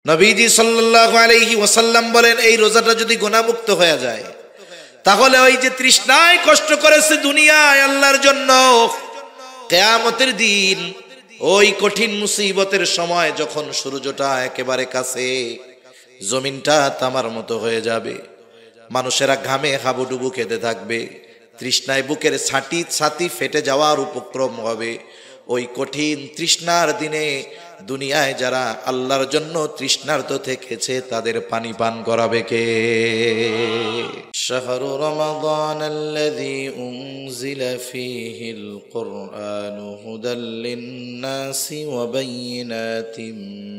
নবীজি সাল্লাল্লাহু আলাইহি ওয়াসাল্লাম বলেন, এই রোজাটা যদি গুনাহমুক্ত হয়ে যায়, তাহলে ওই যে তৃষ্ণায় কষ্ট করেছে দুনিয়ায় আল্লাহর জন্য, কিয়ামতের দিন ওই কঠিন মুসিবতের সময় যখন সূর্যটা একেবারে কাছে, জমিনটা তামার মতো হয়ে যাবে, মানুষেরা ঘামে হাবুডুবু খেতে থাকবে, তৃষ্ণায় বুকের ছাতি ফেটে যাওয়ার উপক্রম হবে। ওই কঠিন তৃষ্ণার দিনে দুনিয়ায় যারা আল্লাহর জন্য তৃষ্ণার্ত থেকেছে তাদের পানি পান করাবে কে? শাহরু রমাদানাল্লাযী উনজিলা ফীহিল কুরআনু হুদাল লিন-নাসি ওয়া বায়্যিনাতিম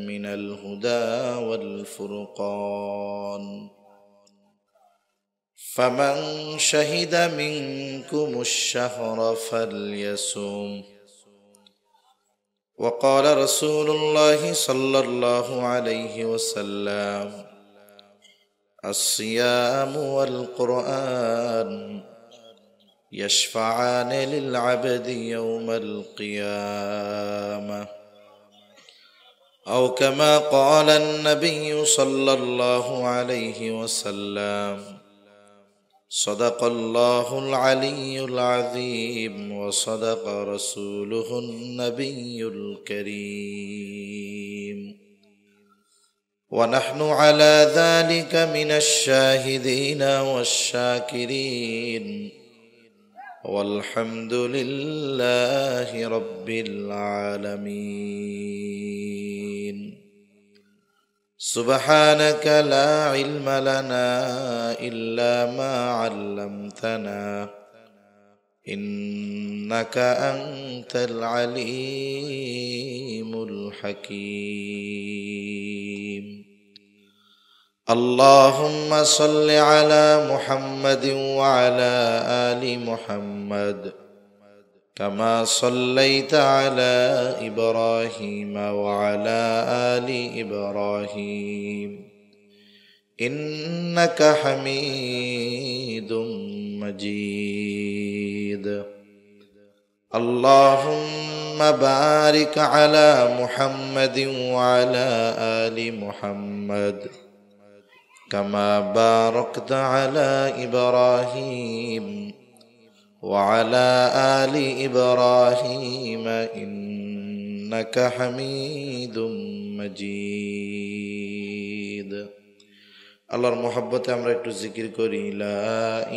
মিনাল হুদা ওয়াল ফুরকান ফামান শাহিদা মিনকুমুশ শাহরা ফালইয়াসুম। وقال رسول الله صلى الله عليه وسلم الصيام والقرآن يشفعان للعبد يوم القيامة أو كما قال النبي صلى الله عليه وسلم صدق الله العلي العظيم وصدق رسوله النبي الكريم ونحن على ذلك من الشاهدين والشاكرين والحمد لله رب العالمين سبحانك لا علم لنا إلا ما علمتنا إنك أنت العليم الحكيم اللهم صل على محمد وعلى آل محمد كما صليت على إبراهيم وعلى آل إبراهيم إنك حميد مجيد اللهم بارك على محمد وعلى آل محمد كما باركت على إبراهيم وعلى آل إبراهيم إنك حميد مجيد আল্লাহর মহব্বতে আমরা একটু জিকির করি, লা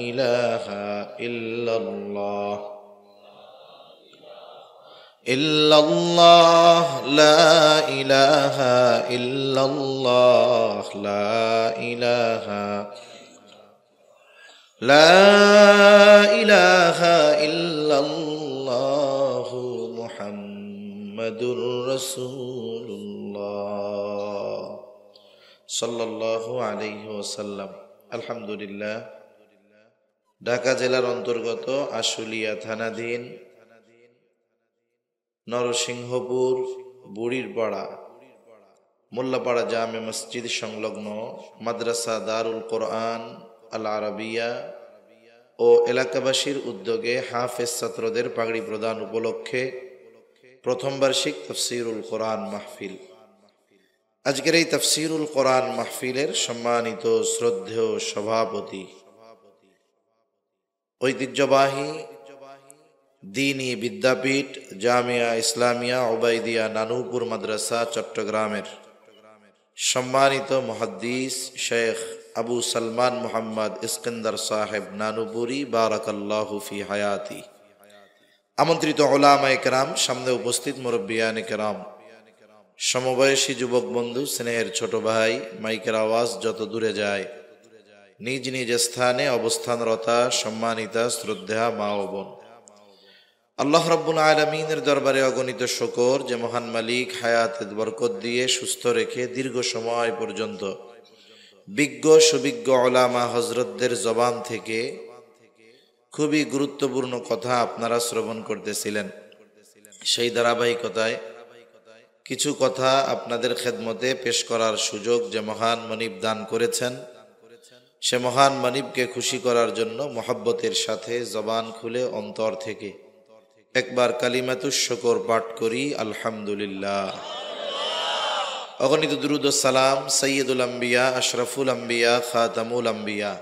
ইলাহা ইল্লাল্লাহ ইল্লাল্লাহ লা ইলাহা ইল্লাল্লাহ লা ইলাহা লা ইলাহা ইল্লাল্লাহ মুহাম্মাদুর রাসূলুল্লাহ সাল্লাল্লাহু আলাইহি ওয়াসাল্লাম। আলহামদুলিল্লাহ, ঢাকা জেলার অন্তর্গত আশুলিয়া থানাধীন নরসিংহপুর বুড়িরপাড়া মোল্লাপাড়া জামে মসজিদ সংলগ্ন মাদ্রাসা দারুল কোরআন আল আরাবিয়া ও এলাকাবাসীর উদ্যোগে হাফেজ ছাত্রদের পাগড়ি প্রদান উপলক্ষে প্রথম বার্ষিক তাফসীরুল কোরআন মাহফিল। আজকের এই তাফসীরুল কোরআন মাহফিলের সম্মানিত শ্রদ্ধেয় সভাপতি, ঐতিহ্যবাহী দ্বীনী বিদ্যাপীঠ জামিয়া ইসলামিয়া ওবাইদিয়া নানুপুর মাদ্রাসা চট্টগ্রামের সম্মানিত মুহাদ্দিস শেখ আবু সালমান মুহাম্মদ ইস্কন্দর সাহেব নানুপুরি বারাকাল্লাহু ফি হায়াতি, আমন্ত্রিত উলামায়ে কেরাম, সামনে উপস্থিত মুরব্বিয়ানে কেরাম, সমবয়সী যুবক বন্ধু, স্নেহের ছোট ভাই, মাইকের আওয়াজ যত দূরে যায়, নিজ নিজ স্থানে অবস্থানরতা সম্মানিতা শ্রদ্ধা মা ও বোন, আল্লাহ রাব্বুল আলামিনের দরবারে অগণিত শুকর যে মহান মালিক হায়াতের বরকত দিয়ে সুস্থ রেখে দীর্ঘ সময় পর্যন্ত বিজ্ঞ সুবিজ্ঞ উলামা হযরতদের জবান থেকে খুবই গুরুত্বপূর্ণ কথা আপনারা শ্রবণ করতেছিলেন। সেই ধারাবাহিকতায় কিছু কথা আপনাদের খেদমতে পেশ করার সুযোগ যে মহান মনিব দান করেছেন, সে মহান মনিবকে খুশি করার জন্য মহব্বতের সাথে জবান খুলে অন্তর থেকে একবার কালিমাতুশ শুকর পাঠ করি, আলহামদুলিল্লাহ। অগণিত দুরূদ ও সালাম সৈয়দুল আম্বিয়া, আশরাফুল আম্বিয়া, খাতামুল আম্বিয়া,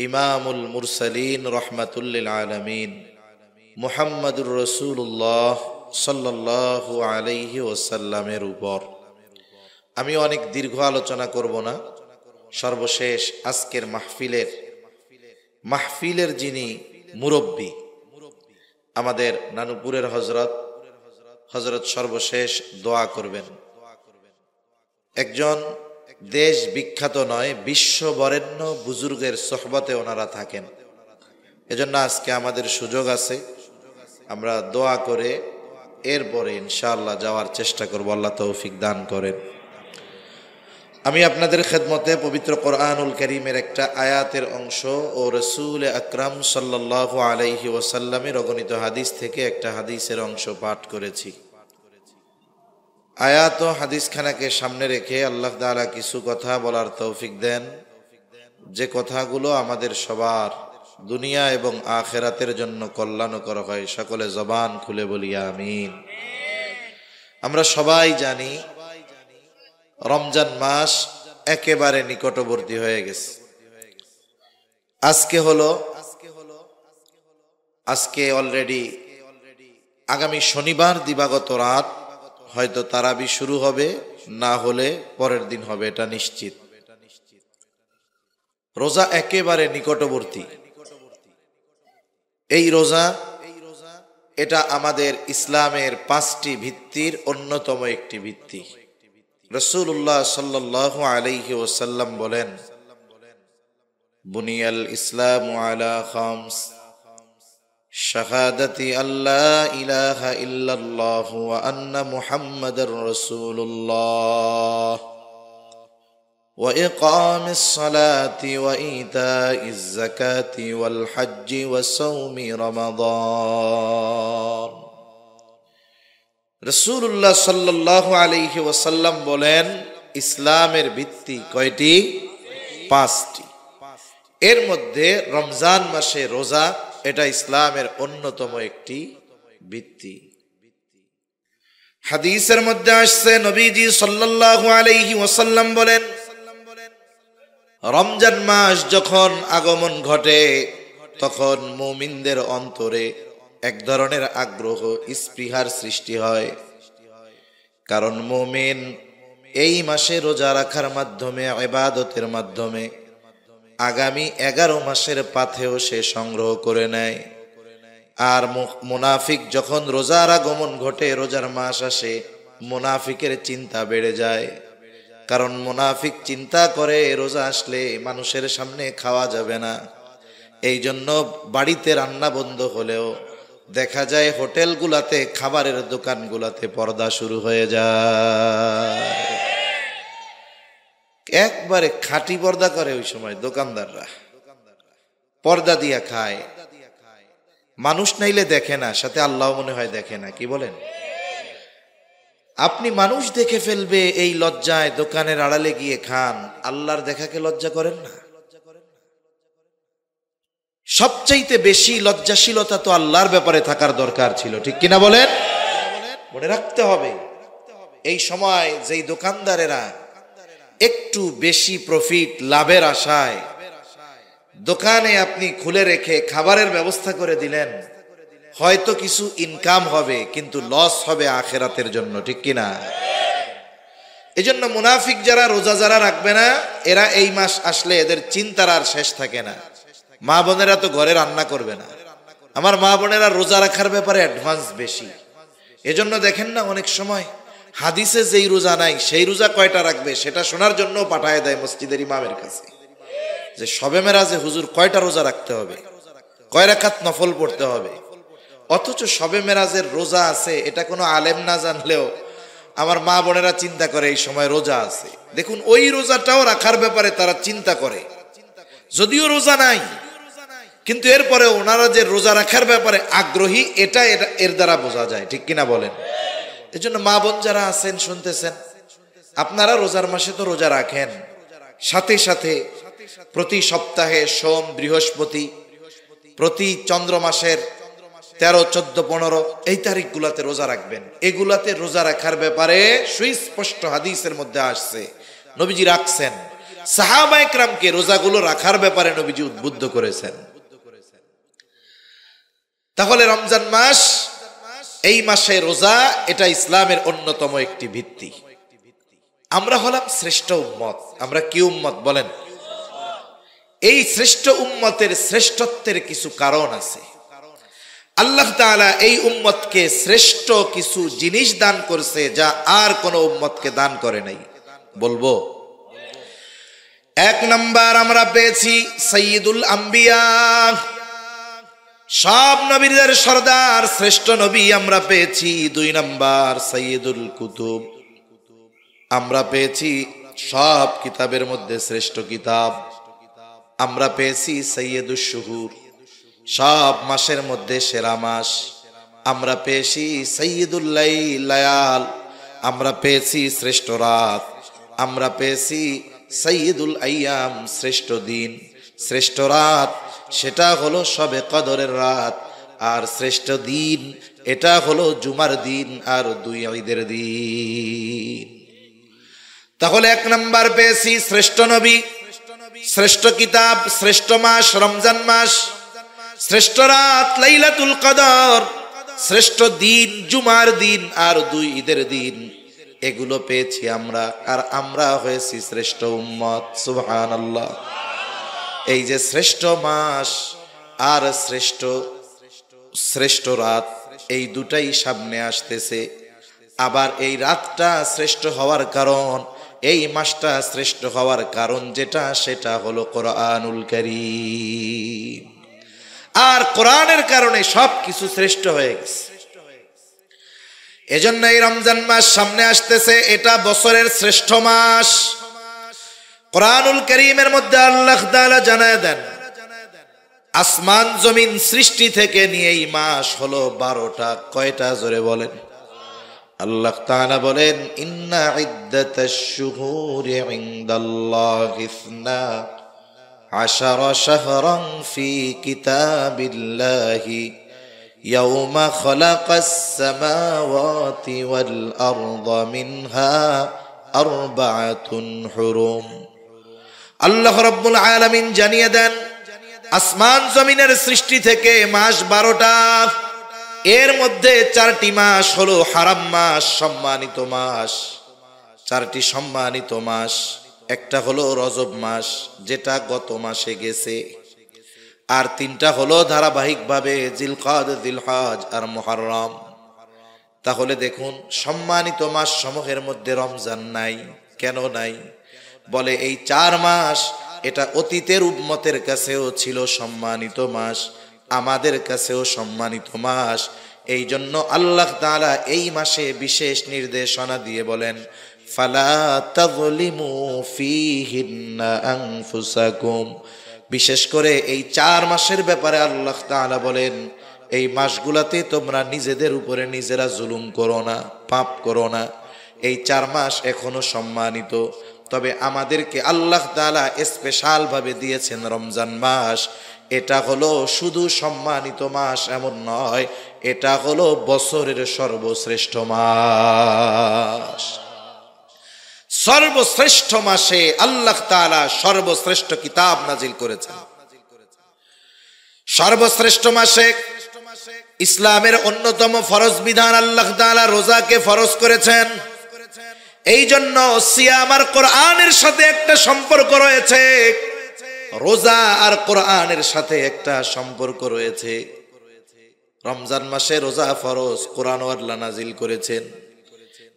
ইমামুল মুরসালিন, রহমাতুল লিল আলামিন, মুহাম্মাদুর রাসূলুল্লাহ সাল্লাল্লাহু আলাইহি ওয়াসাল্লামের উপর। আমি অনেক দীর্ঘ আলোচনা করব না। সর্বশেষ আজকের মাহফিলের যিনি মুরব্বী, আমাদের নানুপুরের হযরত সর্বশেষ দোয়া করবেন। একজন দেশ বিখ্যাত নয়, বিশ্ব বরেণ্য বুজুর্গের সোহবতে ওনারা থাকেন। এজন্য আজকে আমাদের সুযোগ আছে, আমরা দোয়া করে এরপরে ইনশাআল্লাহ যাওয়ার চেষ্টা করব। আল্লাহ তৌফিক দান করেন। আমি আপনাদের খেদমতে পবিত্র কোরআনুল কারীমের একটা আয়াতের অংশ ও রাসূল আকরাম সাল্লাল্লাহু আলাইহি ওয়াসাল্লামের অগণিত হাদিস থেকে একটা হাদিসের অংশ পাঠ করেছি। আয়াত ও হাদিসখানাকে সামনে রেখে আল্লাহ তাআলা কিছু কথা বলার তৌফিক দেন, যে কথাগুলো আমাদের সবার দুনিয়া এবং আখিরাতের জন্য কল্যাণকর হয়। সকলে জবান খুলে বলি আমিন। আমরা সবাই জানি রমজান মাস একেবারে নিকটবর্তী হয়ে গেছে। আজকে অলরেডি আগামী শনিবার দিবাগত রাত হয়তো তারাবি শুরু হবে, না হলে পরের দিন হবে, এটা নিশ্চিত। রোজা একেবারে নিকটবর্তী। এই রোজা এটা আমাদের ইসলামের 5টি ভিত্তির অন্যতম একটি ভিত্তি। রাসূলুল্লাহ সাল্লাল্লাহু আলাইহি ওয়াসাল্লাম বলেন, বুনিয়াল ইসলামু আলা খামস, শাহাদাতি আল্লা ইলাহা ইল্লাল্লাহ ওয়া আন্না মুহাম্মাদার রাসূলুল্লাহ ওয়া ইকামিস সালাতি ওয়া ইতাইজ যাকাতি ওয়াল হজ্জি ওয়া সাওমি রমাদান। রাসূলুল্লাহ সাল্লাল্লাহু আলাইহি ওয়াসাল্লাম বলেন, ইসলামের ভিত্তি কয়টি? 5টি। এর মধ্যে রমজান মাসে রোজা এটা ইসলামের অন্যতম একটি ভিত্তি। হাদিসের মধ্যে আসছে, নবীজি সাল্লাল্লাহু আলাইহি ওয়াসাল্লাম বলেন, রমজান মাস যখন আগমন ঘটে তখন মুমিনদের অন্তরে এক ধরনের আগ্রহ, স্পৃহার সৃষ্টি হয়। কারণ মুমিন এই মাসে রোজা রাখার মাধ্যমে, ইবাদতের মাধ্যমে আগামী 11 মাসের পাথেও সে সংগ্রহ করে নেয়। আর মুনাফিক যখন রোজার আগমন ঘটে, রোজার মাস আসে, মুনাফিকের চিন্তা বেড়ে যায়। কারণ মুনাফিক চিন্তা করে রোজা আসলে মানুষের সামনে খাওয়া যাবে না। এই জন্য বাড়িতে রান্না বন্ধ হলেও দেখা যায় হোটেলগুলাতে, খাবারের দোকানগুলাতে পর্দা শুরু হয়ে যায়। একবারে খাঁটি পর্দা করে ওই সময় দোকানদাররা, পর্দা দিয়া খায়। মানুষ নাইলে দেখে না, সাথে আল্লাহ মনে হয় দেখে না। কি বলেন? আপনি মানুষ দেখে ফেলবে এই লজ্জায় দোকানের আড়ালে গিয়ে খান, আল্লাহর দেখাকে লজ্জা করেন না? সবচাইতে বেশি লজ্জাশীলতা তো আল্লাহর ব্যাপারে থাকার দরকার ছিল, ঠিক কিনা বলেন? মনে রাখতে হবে, এই সময় যেই দোকানদারেরা একটু বেশি প্রফিট লাভের আশায় দোকানে আপনি খুলে রেখে খাবারের ব্যবস্থা করে দিলেন, হয়তো কিছু ইনকাম হবে কিন্তু লস হবে আখিরাতের জন্য, ঠিক কিনা? এজন্য মুনাফিক যারা, রোজা যারা রাখবে না, এরা এই মাস আসলে এদের চিন্তার আর শেষ থাকে না। মা বোনেরা তো ঘরে রান্না করবে না, আমার মা বোনেরা রোজা রাখার ব্যাপারে অ্যাডভান্স বেশি। এজন্য দেখেন না, অনেক সময় হাদিসে যেই রোজা নাই সেই রোজা কয়টা রাখবে সেটা শোনার জন্য পাঠায় দেয় মসজিদের ইমামের কাছে, যে শবে মেরাজে হুজুর কয়টা রোজা রাখতে হবে, কয় রাকাত নফল পড়তে হবে। অথচ শবে মেরাজের রোজা আছে এটা কোনো আলেম না জানলেও আমার মা বোনেরা চিন্তা করে এই সময় রোজা আছে। দেখুন, ওই রোজাটাও রাখার ব্যাপারে তারা চিন্তা করে, যদিও রোজা নাই, কিন্তু এরপরে ওনারা যে রোজা রাখার ব্যাপারে আগ্রহী, এটা এর দ্বারা বোঝা যায়, ঠিক কিনা বলেন? এজন্য মা বোন যারা আছেন, শুনতেছেন, আপনারা রোজার মাসে তো রোজা রাখেন, সাথে সাথে প্রতি সপ্তাহে সোম, বৃহস্পতি, প্রতি চন্দ্র মাসের 13, 14, 15 এই তারিখগুলোতে রোজা রাখবেন। এগুলাতে রোজা রাখার ব্যাপারে সুস্পষ্ট হাদিসের মধ্যে আসছে, নবীজি রাখছেন। সাহাবায়ে কেরামকে রোজাগুলো রাখার ব্যাপারে নবীজি উদ্বুদ্ধ করেছেন। তাহলে রমজান মাস, এই মাসে রোজা, এটা ইসলামের অন্যতম একটি ভিত্তি। আমরা হলাম শ্রেষ্ঠ উম্মত। আমরা কি উম্মত বলেন? এই শ্রেষ্ঠ উম্মতের শ্রেষ্ঠত্বের কিছু কারণ আছে। আল্লাহ তাআলা এই উম্মতকে শ্রেষ্ঠ কিছু জিনিস দান করছে, যা আর কোন উম্মতকে দান করে নাই। বলবো, 1 নাম্বার আমরা পেয়েছি সাইয়্যিদুল আম্বিয়া, সব নবীদের সরদার শ্রেষ্ঠ নবী আমরা পেয়েছি। 2 নাম্বার সাইয়্যিদুল কুতুব, আমরা পেয়েছি সব কিতাবের মধ্যে শ্রেষ্ঠ কিতাব। আমরা পেয়েছি সাইয়্যিদুশ শুহুর, সব মাসের মধ্যে সেরা মাস। আমরা পেয়েছি সাইয়্যিদুল লায়াল, আমরা পেয়েছি শ্রেষ্ঠ রাত। আমরা পেয়েছি সাইয়্যিদুল আইয়াম, শ্রেষ্ঠ দিন। শ্রেষ্ঠ রাত সেটা হলো শবে কদরের রাত, আর শ্রেষ্ঠ দিন এটা হলো জুমার দিন আর 2 ঈদের দিন। তাহলে 1 নাম্বার পেয়েছি শ্রেষ্ঠ নবী, শ্রেষ্ঠ কিতাব, শ্রেষ্ঠ মাস রমজান মাস, শ্রেষ্ঠ রাত লাইলাতুল কদর, শ্রেষ্ঠ দিন জুমার দিন আর 2 ঈদের দিন। এগুলো পেয়েছি আমরা, আর আমরা হয়েছি শ্রেষ্ঠ উম্মত। সুবহানাল্লাহ। এই যে শ্রেষ্ঠ মাস আর শ্রেষ্ঠ রাত, এই দুটাই সামনে আসতেছে। আবার এই রাতটা শ্রেষ্ঠ হওয়ার কারণ, এই মাসটা শ্রেষ্ঠ হওয়ার কারণ যেটা, সেটা হলো কোরআনুল কারীম। আর কোরআনের কারণে সবকিছু শ্রেষ্ঠ হয়ে গেছে। এজন্য এই রমজান মাস সামনে আসতেছে, এটা বছরের শ্রেষ্ঠ মাস। কোরআনুল কারীমের মধ্যে আল্লাহ তাআলা জানায় দেন, আসমান জমিন সৃষ্টি থেকে নিয়ে এই মাস হলো 12টা। কয়টা? জোরে বলেন। আল্লাহ তাআলা বলেন, ইন্না ইদ্দাতাশ শুহুরি ইনদাল্লাহি 12 শাহরান ফি কিতাবিল্লাহি ইয়াওমা খালাকাস সামাওয়াতি ওয়াল আরদা মিনহা আরবাআতুন হুরুম। আল্লাহ রাব্বুল আলামিন জানিয়ে দেন, আসমান জমিনের সৃষ্টি থেকে মাস 12টা। এর মধ্যে 4টি মাস হলো হারাম মাস, সম্মানিত মাস। 4টি সম্মানিত মাস। একটা হলো রজব মাস, যেটা গত মাসে গেছে। আর 3টা হলো ধারাবাহিকভাবে জিলকাদ, জিলহজ আর মুহররম। তাহলে দেখুন, সম্মানিত মাস সমূহের মধ্যে রমজান নাই। কেন নাই? বলে এই 4 মাস, এটা অতীতের উম্মতের কাছেও ছিল সম্মানিত মাস, আমাদের কাছেও সম্মানিত মাস। এই জন্য আল্লাহ তাআলা এই মাসে বিশেষ নির্দেশনা দিয়ে বলেন, ফালা তাযলিমু ফীহিন্না আনফুসাকুম। বিশেষ করে এই 4 মাসের ব্যাপারে আল্লাহ তাআলা বলেন, এই মাসগুলাতে তোমরা নিজেদের উপরে নিজেরা জুলুম করো না, পাপ করো না। এই 4 মাস এখনো সম্মানিত, তবে আমাদেরকে আল্লাহ তাআলা স্পেশাল ভাবে দিয়েছেন রমজান মাস। এটা হলো শুধু সম্মানিত মাস এমন নয়, এটা হলো বছরের সর্বশ্রেষ্ঠ মাস। সর্বশ্রেষ্ঠ মাসে আল্লাহ তাআলা সর্বশ্রেষ্ঠ কিতাব নাজিল করেছেন। সর্বশ্রেষ্ঠ মাসে ইসলামের অন্যতম ফরজ বিধান আল্লাহ তাআলা রোজাকে ফরজ করেছেন। এই জন্য সিয়াম আর কোরআনের সাথে একটা সম্পর্ক রয়েছে, রোজা আর কোরআনের সাথে একটা সম্পর্ক রয়েছে। রমজান মাসে রোজা ফরজ, কোরআন আল্লাহ নাজিল করেছেন।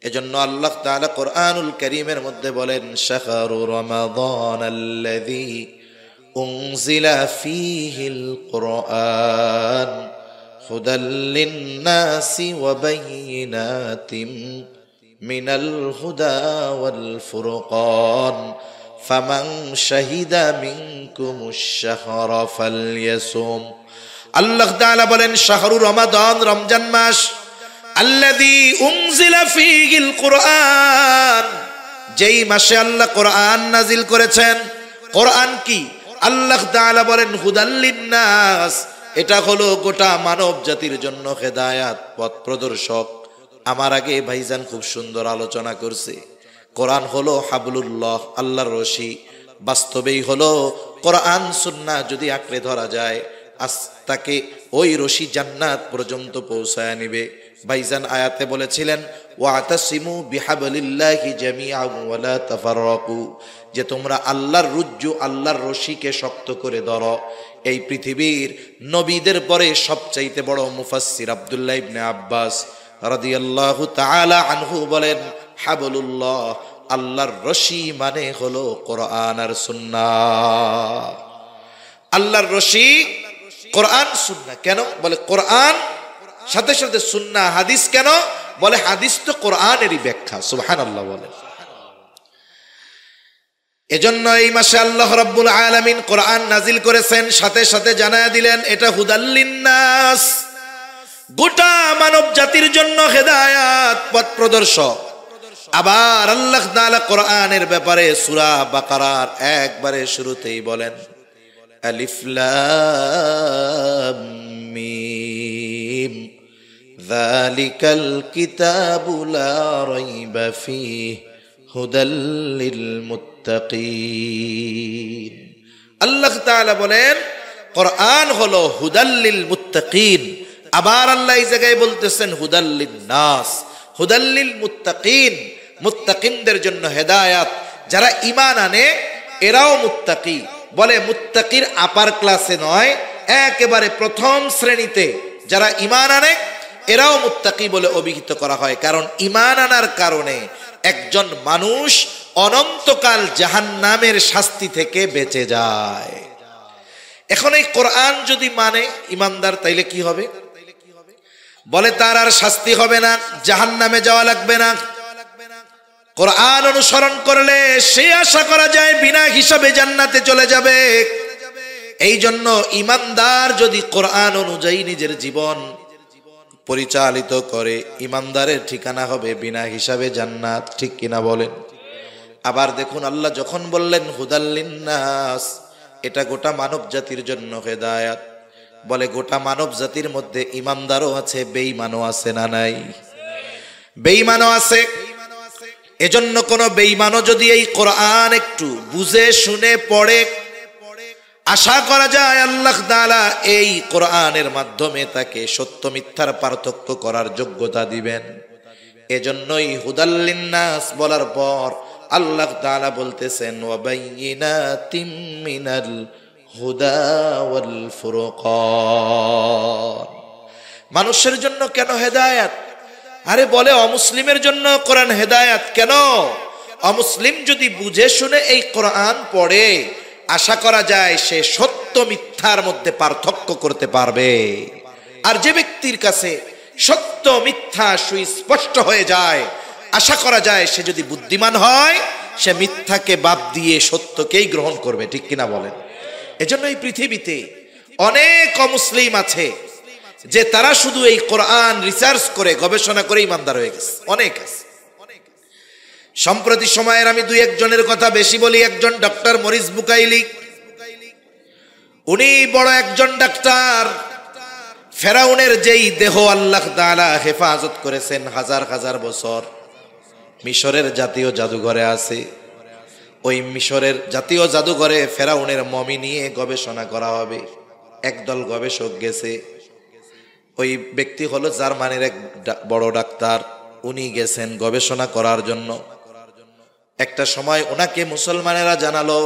এজন্য আল্লাহ তাআলা কোরআনুল কারীমের মধ্যে বলেন, শাহরু রমাদানাল্লাযী উনজিলা ফীহিল কুরআন হুদাল লিন-নাসি ওয়া বায়িনাতিম মিনাল হুদা ওয়াল ফুরকান ফামান শাহিদা মিনকুমুশ শাহরা ফালইয়াসুম। আল্লাহ তাআলা বলেন, শাহরু রমাদান, রমজান মাস, আল্লাযী উনজিলা ফীহিল কুরআন, যেই মাসে আল্লাহ কোরআন নাজিল করেছেন। কোরআন কি? আল্লাহ তাআলা বলেন হুদাল লিন-নাস, এটা হলো গোটা মানব জাতির জন্য হেদায়াত, পথ প্রদর্শক। আমার আগে ভাইজান খুব সুন্দর আলোচনা করছে। কোরআন হলো হাবলুল্লাহ, আল্লাহর রশি। বাস্তবেই হলো কোরআন সুন্নাহ যদি আঁকড়ে ধরা যায়, তাকে ওই রশি জান্নাত পর্যন্ত পৌঁছায় নিবে। ভাইজান আয়াতে বলেছিলেন ওয়াতাসিমু বিহাবলিল্লাহি জামিআন ওয়া লা তাফাররাকু, যে তোমরা আল্লাহর রুজ্জু, আল্লাহর রশিকে শক্ত করে ধরো। এই পৃথিবীর নবীদের পরে সবচাইতে বড় মুফাসসির আব্দুল্লাহ ইবনে আব্বাস রাদিয়াল্লাহু তাআলা আনহু বলেন, হাবলুল্লাহ, আল্লাহর রশি মানে হলো কোরআন আর সুন্নাহ। আল্লাহর রশি কোরআন সুন্নাহ। কেন বলে কোরআন সাথে সাথে সুন্নাহ হাদিস? কেন বলে হাদিস তো কোরআনেরই ব্যাখ্যা। সুবহানাল্লাহ বলে। এজন্য এই মাসে আল্লাহ রাব্বুল আলামিন কোরআন নাজিল করেছেন, সাথে সাথে জানায়া দিলেন এটা হুদাল লিন্নাস, গোটা মানব জাতির জন্য হেদায়াত, পথ প্রদর্শক। আবার আল্লাহ তাআলা কোরআনের ব্যাপারে সূরা বাকারার একবারে শুরুতেই বলেন আলিফ লাম মিম যালিকাল কিতাবু লা রাইবা ফীহি হুদাল লিল মুত্তাকিন। আল্লাহ তাআলা বলেন কোরআন হলো হুদাল লিল মুত্তাকিন। আবার আল্লাহ এই জায়গায় বলতেছেন হুদাল লিন নাস, হুদাল লিল মুত্তাকিন, মুত্তাকিনদের জন্য হেদায়াত। যারা ঈমান আনে এরাও মুত্তাকি। বলে মুত্তাকির আপার ক্লাসে নয়, একেবারে প্রথম শ্রেণীতে যারা ঈমান আনে এরাও মুত্তাকি বলে অভিহিত করা হয়। কারণ ঈমান আনার কারণে একজন মানুষ অনন্তকাল জাহান্নামের শাস্তি থেকে বেঁচে যায়। এখন এই কোরআন যদি মানে ঈমানদার, তাইলে কি হবে? বলে তার আর শাস্তি হবে না, জাহান্নামে যাওয়া লাগবে না। কোরআন অনুসরণ করলে সে আশা করা যায় বিনা হিসাবে জান্নাতে চলে যাবে। এই জন্য ঈমানদার যদি কোরআন অনুযায়ী নিজের জীবন পরিচালিত করে, ঈমানদারের ঠিকানা হবে বিনা হিসাবে জান্নাত। ঠিক কিনা বলেন? আবার দেখুন আল্লাহ যখন বললেন হুদাল লিন্নাস, এটা গোটা মানব জাতির জন্য হেদায়াত। বলে গোটা মানব জাতির মধ্যে ঈমানদারও আছে, বেঈমানও আছে না নাই? বেঈমানও আছে। এজন্য কোন বেঈমানও যদি এই কোরআন একটু বুঝে শুনে পড়ে, আশা করা যায় আল্লাহ তাআলা এই কোরআনের মাধ্যমে তাকে সত্য মিথ্যার পার্থক্য করার যোগ্যতা দিবেন। এজন্যই হুদাল লিন্নাস বলার পর আল্লাহ তাআলা বলতেছেন ওয়া বাইয়িনাতিম মিনাল হুদা ওয়াল ফুরকান। মানুষের জন্য কেন হেদায়েত? আরে বলে অমুসলিমের জন্য কোরআন হেদায়েত কেন? অমুসলিম যদি বুঝে শুনে এই কোরআন পড়ে, আশা করা যায় সে সত্য মিথ্যার মধ্যে পার্থক্য করতে পারবে। আর যে ব্যক্তির কাছে সত্য মিথ্যা সুস্পষ্ট হয়ে যায়, আশা করা যায় সে যদি বুদ্ধিমান হয়, সে মিথ্যাকে বাদ দিয়ে সত্যকেই গ্রহণ করবে। ঠিক কিনা বলেন? এজন্য এই পৃথিবীতে অনেক অমুসলিম আছে যে তারা শুধু এই কোরআন রিসার্চ করে গবেষণা করে ইমানদার হয়ে গেছে। অনেক আছে। সম্প্রতি সময়ের আমি দুই একজনের কথা বেশি বলি। একজন ডক্টর মরিস বুকাইলি, উনি বড় একজন ডাক্তার। ফেরাউনের যেই দেহ আল্লাহ তাআলা হেফাজত করেছেন হাজার হাজার বছর, মিশরের জাতীয় জাদুঘরে আছে। ওই মিশরের জাতীয় জাদুঘরে ফেরাউনের মমি নিয়ে গবেষণা করা হবে। একদল গবেষক গেছে। ওই ব্যক্তি হলো জার্মানির এক বড় ডাক্তার। উনি গেছেন গবেষণা করার জন্য। একটা সময় ওনাকে মুসলমানেরা জানালো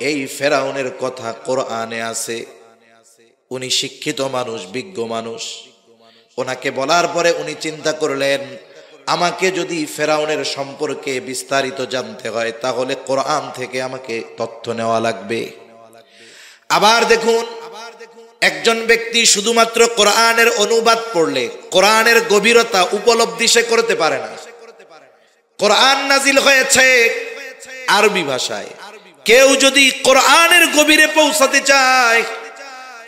এই ফেরাউনের কথা কোরআনে আছে। উনি শিক্ষিত মানুষ, বিজ্ঞ মানুষ। ওনাকে বলার পরে উনি চিন্তা করলেন, আমাকে যদি ফেরাউনের সম্পর্কে বিস্তারিত জানতে হয় তাহলে কোরআন থেকে আমাকে তথ্য নেওয়া লাগবে। আবার দেখুন, একজন ব্যক্তি শুধুমাত্র কোরআনের অনুবাদ পড়লে কোরআনের গভীরতা উপলব্ধি সে করতে পারে না। কোরআন নাজিল হয়েছে আরবি ভাষায়। কেউ যদি কোরআনের গভীরে পৌঁছাতে চায়,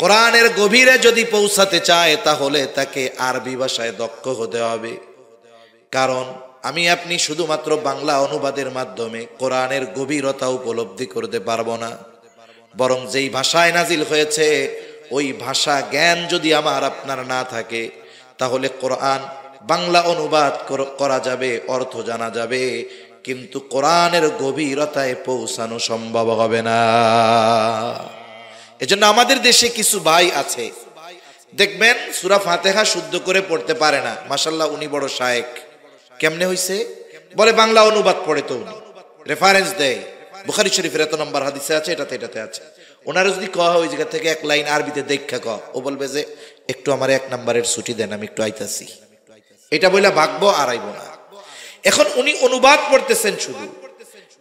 কোরআনের গভীরে যদি পৌঁছাতে চায় তাহলে তাকে আরবি ভাষায় দক্ষ হতে হবে। কারণ আমি আপনি শুধুমাত্র বাংলা অনুবাদের মাধ্যমে কোরআনের গভীরতা উপলব্ধি করতে পারবো না। বরং যেই ভাষায় নাজিল হয়েছে ওই ভাষা জ্ঞান যদি আমার আপনার না থাকে, তাহলে কোরআন বাংলা অনুবাদ করা যাবে, অর্থ জানা যাবে, কিন্তু কোরআনের গভীরতায় পৌঁছানো সম্ভব হবে না। এজন্য আমাদের দেশে কিছু ভাই আছে, দেখবেন সূরা ফাতিহা শুদ্ধ করে পড়তে পারে না, মাশাআল্লাহ উনি বড় শায়েখ। কেমনে হইছে? বলে বাংলা অনুবাদ পড়ে তো উনি রেফারেন্স দেয়, বুখারী শরীফের এত নম্বর হাদিসে আছে, এটাতে আছে। ওনার যদি কওয়া হয় ওই জায়গা থেকে এক লাইন আরবিতে দেখা ক, ও বলবে যে একটু আমার 1 নম্বরের ছুটি দেন, আমি একটু আইতাছি। এটা বইলা ভাগবো আর আইবো না। এখন উনি অনুবাদ পড়তেছেন শুধু,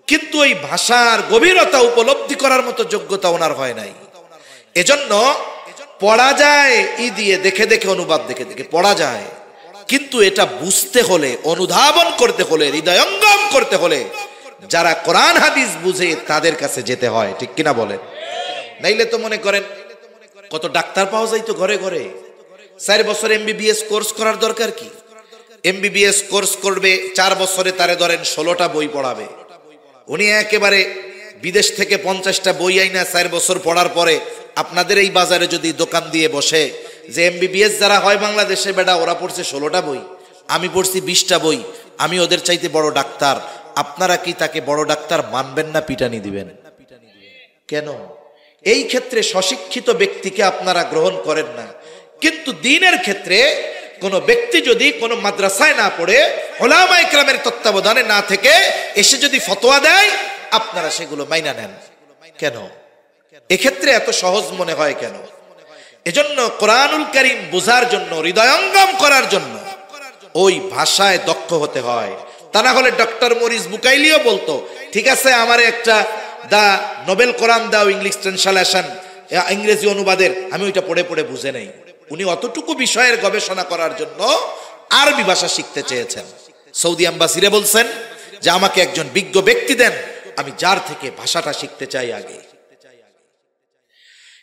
কিন্তু ওই ভাষার গভীরতা উপলব্ধি করার মতো যোগ্যতা ওনার হয় নাই। এজন্য পড়া যায় ই দিয়ে, দেখে দেখে অনুবাদ দেখে দেখে পড়া যায়, কিন্তু এটা বুঝতে হলে, অনুধাবন করতে হলে, হৃদয়ঙ্গম করতে হলে যারা কোরআন হাদিস বুঝে তাদের কাছে যেতে হয়, ঠিক কিনা বলেন? নাইলে তো মনে করেন কত ডাক্তার পাওয়া যায় তো ঘরে ঘরে। 4 বছর MBBS কোর্স করার দরকার কি? MBBS কোর্স করবে 4 বছরে, তারে ধরেন 16টা বই পড়াবে। উনি একেবারে বিদেশ থেকে 50টা বই আইনা 4 বছর পড়ার পরে আপনাদের এই বাজারে যদি দোকান দিয়ে বসে যে MBBS যারা হয় বাংলাদেশে, বেটা ওরা পড়ছে 16টা বই, আমি পড়ছি 20টা বই, আমি ওদের চাইতে বড় ডাক্তার, আপনারা কি তাকে বড় ডাক্তার মানবেন না পিটানি দিবেন? কেন? এই ক্ষেত্রে স্বশিক্ষিত ব্যক্তিকে আপনারা গ্রহণ করেন না, কিন্তু দ্বীনের ক্ষেত্রে কোন ব্যক্তি যদি কোন মাদ্রাসায় না পড়ে, উলামা ইকরামের তত্ত্বাবধানে না থেকে এসে যদি ফতোয়া দেয়, আপনারা সেগুলো মাইনা নেন কেন? এক্ষেত্রে এত সহজ মনে হয় কেন? এজন্য কোরআনুল কারীম বোঝার জন্য, হৃদয়ঙ্গম করার জন্য ওই ভাষায় দক্ষ হতে হয়। তা না হলে ডক্টর মরিস বুকাইলিও বলতো, ঠিক আছে আমার একটা দা নোবেল কোরআন দাও ইংলিশ ট্রান্সলেশন, ইংরেজি অনুবাদের, আমি ওইটা পড়ে পড়ে বুঝে নেই। উনি অতটুকু বিষয়ের গবেষণা করার জন্য আরবি ভাষা শিখতে চেয়েছেন। সৌদি আম্বাসিরে বলছেন যে আমাকে একজন বিজ্ঞ ব্যক্তি দেন, আমি যার থেকে ভাষাটা শিখতে চাই আগে।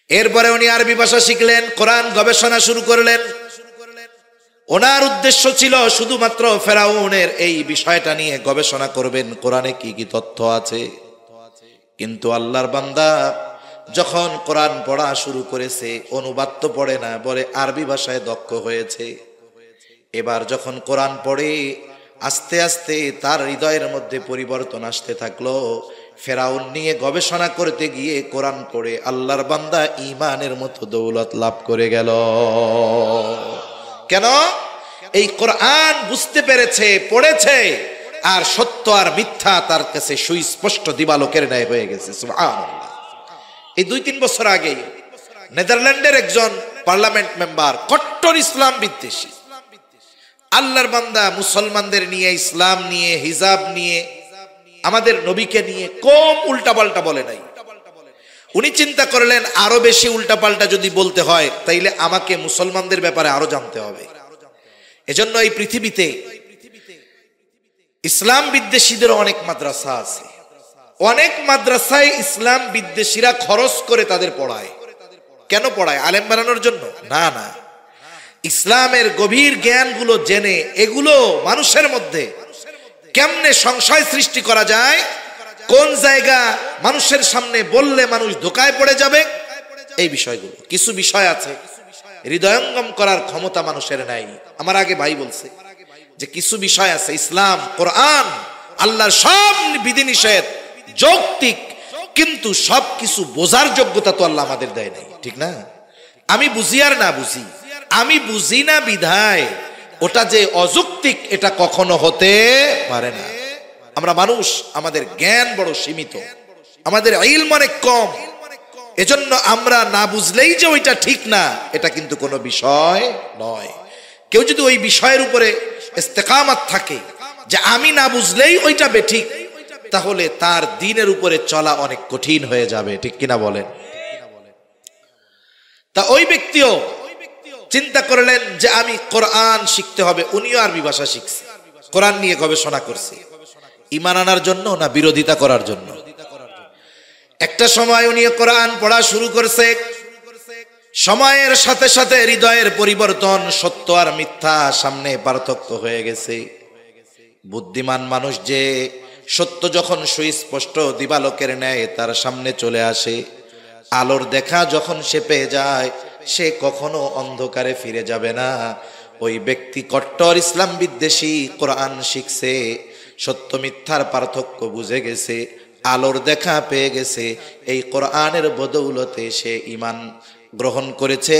এরপরে উনি আরবি ভাষা শিখলেন, কোরআন গবেষণা শুরু করলেন। ওনার উদ্দেশ্য ছিল শুধুমাত্র ফেরাউনের এই বিষয়টা নিয়ে গবেষণা করবেন, কোরআনে কি কি তথ্য আছে। কিন্তু আল্লাহর বান্দা যখন কোরআন পড়া শুরু করেছে, অনুবাদ তো পড়ে না, বলে আরবি ভাষায় দক্ষ হয়েছে। এবার যখন কোরআন পড়ে আস্তে আস্তে তার হৃদয়ের মধ্যে পরিবর্তন আসতে থাকলো। ফেরাউন নিয়ে গবেষণা করতে গিয়ে কোরআন পড়ে আল্লাহর বান্দা ঈমানের মতো দৌলত লাভ করে গেল। কেন? এই কোরআন বুঝতে পেরেছে, পড়েছে, আর সত্য আর মিথ্যা তার কাছে সুস্পষ্ট দিবালোকের ন্যায় হয়ে গেছে। সুবহানাল্লাহ। এই 2-3 বছর আগেই নেদারল্যান্ডের একজন পার্লামেন্ট মেম্বার, কট্টর ইসলাম বিদ্বেষী, আল্লাহর বান্দা মুসলমানদের নিয়ে, ইসলাম নিয়ে, হিজাব নিয়ে, আমাদের নবীকে নিয়ে কম উল্টাপাল্টা বলে নাই। উনি চিন্তা করলেন আরো বেশি উল্টাপাল্টা যদি বলতে হয় তাইলে আমাকে মুসলমানদের ব্যাপারে আরো জানতে হবে। এজন্য এই পৃথিবীতে ইসলাম বিদ্বেষীদের অনেক মাদ্রাসা আছে, অনেক মাদ্রাসায় ইসলাম বিদ্বেষীরা খরচ করে তাদের পড়ায়। কেন পড়ায়? আলেম বানানোর জন্য? না না, ইসলামের গভীর জ্ঞানগুলো জেনে এগুলো মানুষের মধ্যে কেমনে সংশয় সৃষ্টি করা যায়, কোন জায়গা মানুষের সামনে বললে মানুষ ধোঁকায় পড়ে যাবে, এই বিষয়গুলো। কিছু বিষয় আছে হৃদয়ঙ্গম করার ক্ষমতা মানুষের নাই। আমার আগে ভাই বলছে যে কিছু বিষয় আছে, ইসলাম, কোরআন, আল্লাহর সব বিধিনিষেধ যৌক্তিক, কিন্তু সব কিছু বোঝার যোগ্যতা তো আল্লাহ আমাদের দেয় নাই, ঠিক না? আমি বুঝি আর না বুঝি, আমি বুঝি না বিধায় ওটা যে অযৌক্তিক এটা কখনো হতে পারে না। আমরা মানুষ, আমাদের জ্ঞান বড় সীমিত, আমাদের ইলম অনেক কম। এজন্য আমরা না বুঝলেই যে ওইটা ঠিক না, এটা কিন্তু কোনো বিষয় নয়। কেউ যদি ওই বিষয়ের উপরে ইস্তেকামাত থাকে যে আমি না বুঝলেই ওইটা বেঠিক, তাহলে তার দ্বীনের উপরে চলা অনেক কঠিন হয়ে যাবে, ঠিক কিনা বলেন? তা ওই ব্যক্তিও চিন্তা করলেন যে আমি কোরআন শিখতে হবে। উনিও আরবি ভাষা শিখছে, কোরআন নিয়ে গবেষণা করছে। ঈমান আনার জন্য না বিরোধিতা করার জন্য? একটা সময় উনি কোরআন পড়া শুরু করছে। সময়ের সাথে সাথে হৃদয়ের পরিবর্তন, সত্য আর মিথ্যা সামনে পার্থক্য হয়ে গেছে। বুদ্ধিমান মানুষ যে সত্য যখন সুস্পষ্ট দিবালোকের ন্যায় তার সামনে চলে আসে, আলোর দেখা যখন সে পেয়ে যায়, সে কখনো অন্ধকারে ফিরে যাবে না। ওই ব্যক্তি কট্টর ইসলাম বিদ্বেষী, কোরআন শিখছে, সত্য মিথ্যার পার্থক্য বুঝে গেছে, আলোর দেখা পেয়ে গেছে, এই কোরআনের বদৌলতে সে ঈমান গ্রহণ করেছে,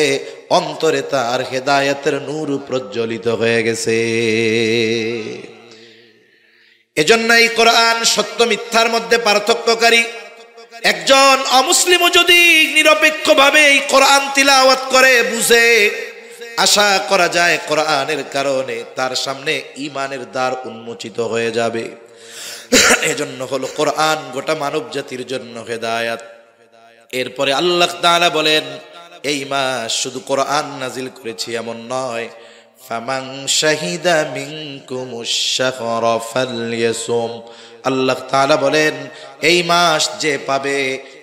অন্তরে তার হেদায়েতের নূর প্রজ্বলিত হয়ে গেছে। এজন্য এই কোরআন সত্য মিথ্যার মধ্যে পার্থক্যকারী। একজন অমুসলিমও যদি নিরপেক্ষভাবে এই কোরআন তিলাওয়াত করে, বুঝে, আশা করা যায় কোরআনের কারণে তার সামনে ঈমানের দ্বার উন্মোচিত হয়ে যাবে। এজন্য হলো কোরআন গোটা মানব জাতির জন্য হেদায়েত। এরপরে আল্লাহ তাআলা বলেন, এই মাস শুধু কোরআন নাজিল করেছি এমন নয়, ফামান শাহিদা মিনকুমুশ শাহরা ফালইয়াসুম। আল্লাহ তাআলা বলেন, এই মাস যে পাবে,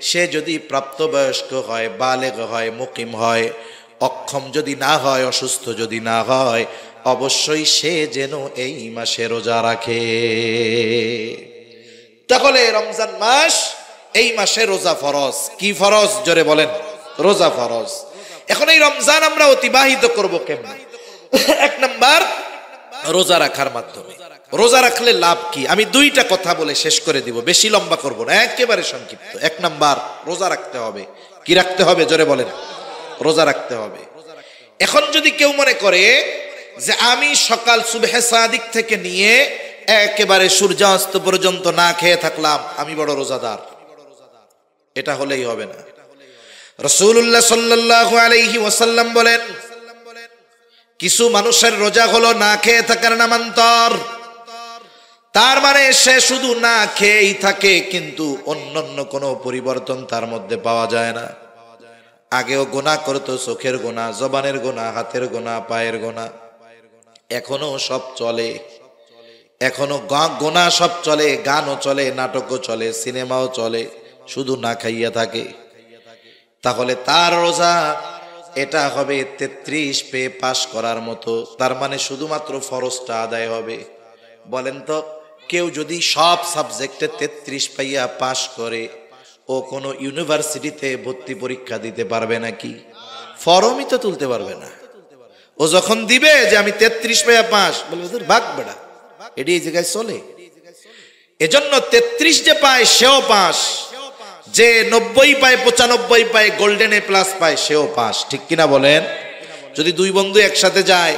সে যদি প্রাপ্তবয়স্ক হয়, বালেগ হয়, মুকিম হয়, অক্ষম যদি না হয়, অসুস্থ যদি না হয়, অবশ্যই সে যেন এই মাসে রোজা রাখে। তাহলে রমজান মাস, এই মাসে রোজা ফরজ। কি ফরজ? জোরে বলেন, রোজা ফরজ। এখন এই রমজান আমরা অতিবাহিত করব কেমনে? এক নাম্বার, রোজা রাখার মাধ্যমে। রোজা রাখলে লাভ কি? আমি দুইটা কথা বলে শেষ করে দিব, বেশি লম্বা করব না, একেবারে সংক্ষিপ্ত। এক নাম্বার, রোজা রাখতে হবে। কি রাখতে হবে? জোরে বলেন, রোজা রাখতে হবে। এখন যদি কেউ মনে করে যে আমি সকাল সুবহে সাদিক থেকে নিয়ে একেবারে সূর্যাস্ত পর্যন্ত না খেয়ে থাকলাম, আমি বড় রোজাদার, এটা হলেই হবে না। রাসূলুল্লাহ সাল্লাল্লাহু আলাইহি ওয়াসাল্লাম বলেন, কিছু মানুষের রোজা হলো না খেয়ে থাকার নামান্তর। তার মানে সে শুধু না খেয়েই থাকে, কিন্তু অন্যান্য কোনো পরিবর্তন তার মধ্যে পাওয়া যায় না। আগেও গুনাহ করতো, চোখের গুনাহ, জবানের গুনাহ, হাতের গুনাহ, পায়ের গুনাহ, এখনো সব চলে, এখনো গুনাহ সব চলে, গানও চলে, নাটকও চলে, সিনেমাও চলে, শুধু না খাইয়া থাকে। তাহলে তার রোজা এটা হবে 33 পেয়ে পাশ করার মতো। তার মানে শুধুমাত্র ফরজটা আদায় হবে। বলেন তো, কেউ যদি সব সাবজেক্টে 33 পাইয়া পাশ করে, ও কোনো ইউনিভার্সিটিতে ভর্তি পরীক্ষা দিতে পারবে নাকি? ফর্মই তো তুলতে পারবে না। ও যখন দিবে যে আমি 33 পাইয়া পাশ, বলবে তোর ভাগ বেড়া, এটি এই জায়গায় চলে। এজন্য 33 যে পায় সেও পাশ, যে 90 পায়, 95 পায়, গোল্ডেন এ প্লাস পায়, সেও পাস। ঠিক কিনা বলেন? যদি দুই বন্ধু একসাথে যায়,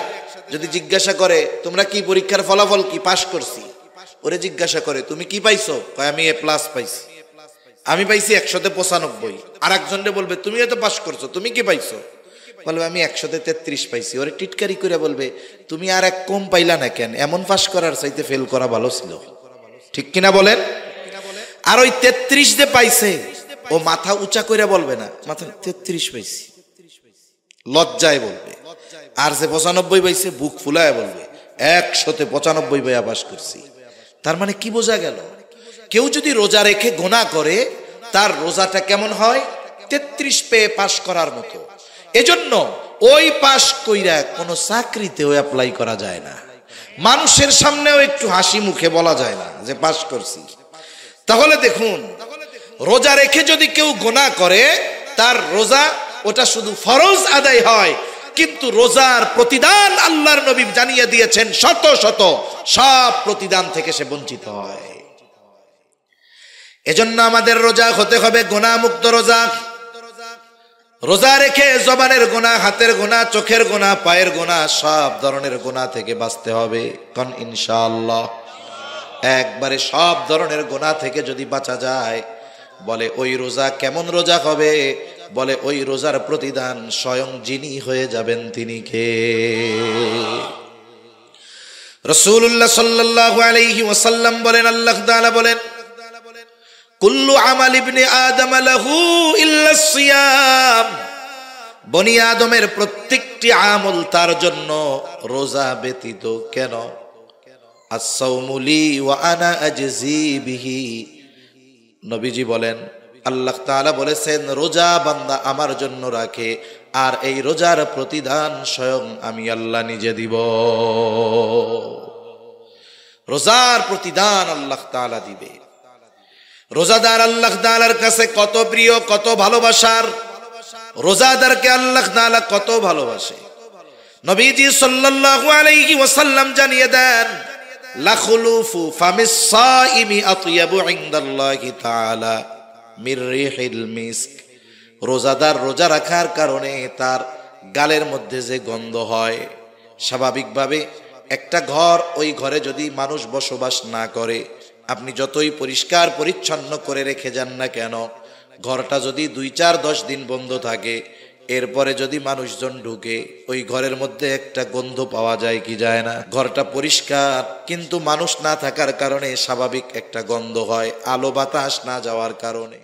যদি জিজ্ঞাসা করে তোমরা কি পরীক্ষার ফলাফল কি, পাস করছি, ওরে জিজ্ঞাসা করে তুমি কি পাইছো, কয় আমি এ প্লাস পাইছি, আমি পাইছি 195। আর একজনরে বলবে তুমি তো পাস করছো, তুমি কি পাইছো, বলবে আমি 133 পাইছি। ওরে টিটকারি করে বলবে তুমি আর এক কম পাইলা না কেন, এমন পাস করার চাইতে ফেল করা ভালো ছিল। ঠিক কিনা বলেন? আর ওই 33 যে পাইছে, ও মাথা উঁচা করে বলবে না মাথা 33 পাইছি, লজ্জায় বলবে। আর যে 95 পাইছে বুক ফুলায় বলবে 195 পাইয়া পাস করছি। তার মানে কি বোঝা গেল? কেউ যদি রোজা রেখে গুনাহ করে, তার রোজাটা কেমন হয়? 33 পেয়ে পাস করার মতো। এজন্য ওই পাস কইরা কোনো চাকরিতেও অ্যাপ্লাই করা যায় না, মানুষের সামনেও একটু হাসি মুখে বলা যায় না যে পাস করছি। তাহলে দেখুন, রোজা রেখে যদি কেউ গুনাহ করে, তার রোজা ওটা শুধু ফরজ আদায় হয়, কিন্তু রোজার প্রতিদান আল্লাহর নবী জানিয়ে দিয়েছেন শত শত, সব প্রতিদান থেকে সে বঞ্চিত হয়। এজন্য আমাদের রোজা হতে হবে গুনাহ মুক্ত রোজা। রোজা রেখে জবানের গুনাহ, হাতের গুনাহ, চোখের গুনাহ, পায়ের গুনাহ, সব ধরনের গুনাহ থেকে বাঁচতে হবে। কোন ইনশাআল্লাহ। একবারে সব ধরনের গুনাহ থেকে যদি বাঁচা যায়, বলে ওই রোজা কেমন রোজা হবে? বলে ওই রোজার প্রতিদান স্বয়ং যিনি হয়ে যাবেন তিনি কে? রাসূলুল্লাহ সাল্লাল্লাহু আলাইহি ওয়াসাল্লাম বলেন, আল্লাহ তাআলা বলেন, কুল্লু আমাল ইবনে আদম লাহু ইল্লা সিয়াম। বনি আদমের প্রত্যেকটি আমল তার জন্য, রোজা ব্যতীত। কেন? আস-সাওমু লি ওয়া আনা আজজি বিহি। নবীজি বলেন, আল্লাহ তাআলা বলেছেন রোজা বান্দা আমার জন্য রাখে, আর এই রোজার প্রতিদান স্বয়ং আমি আল্লাহ নিজে দিব। রোজার প্রতিদান আল্লাহ তাআলা দিবে। রোজাদার আল্লাহ তাআলার কাছে কত প্রিয়, কত ভালোবাসার। রোজাদারকে আল্লাহ তাআলা কত ভালোবাসে। নবীজি সাল্লাল্লাহু আলাইহি ওয়াসাল্লাম জানিয়ে দেন, লাখুলুফু ফামিস সাইমি আতয়াবু ইনদাল্লাহি তাআলা মির রিহিল মিস্ক। রোজাদার রোজা রাখার কারণে তার গালের মধ্যে যে গন্ধ হয়, স্বাভাবিকভাবে একটা ঘর, ওই ঘরে যদি মানুষ বসবাস না করে, আপনি যতই পরিষ্কার পরিচ্ছন্ন করে রেখে যান না কেন, ঘরটা যদি 2-4-10 দিন বন্ধ থাকে, এরপরে যদি মানুষজন ঢুকে, ওই ঘরের মধ্যে একটা গন্ধ পাওয়া যায় কি যায় না? ঘরটা পরিষ্কার কিন্তু মানুষ না থাকার কারণে স্বাভাবিক একটা গন্ধ হয়, আলো বাতাস না যাওয়ার কারণে।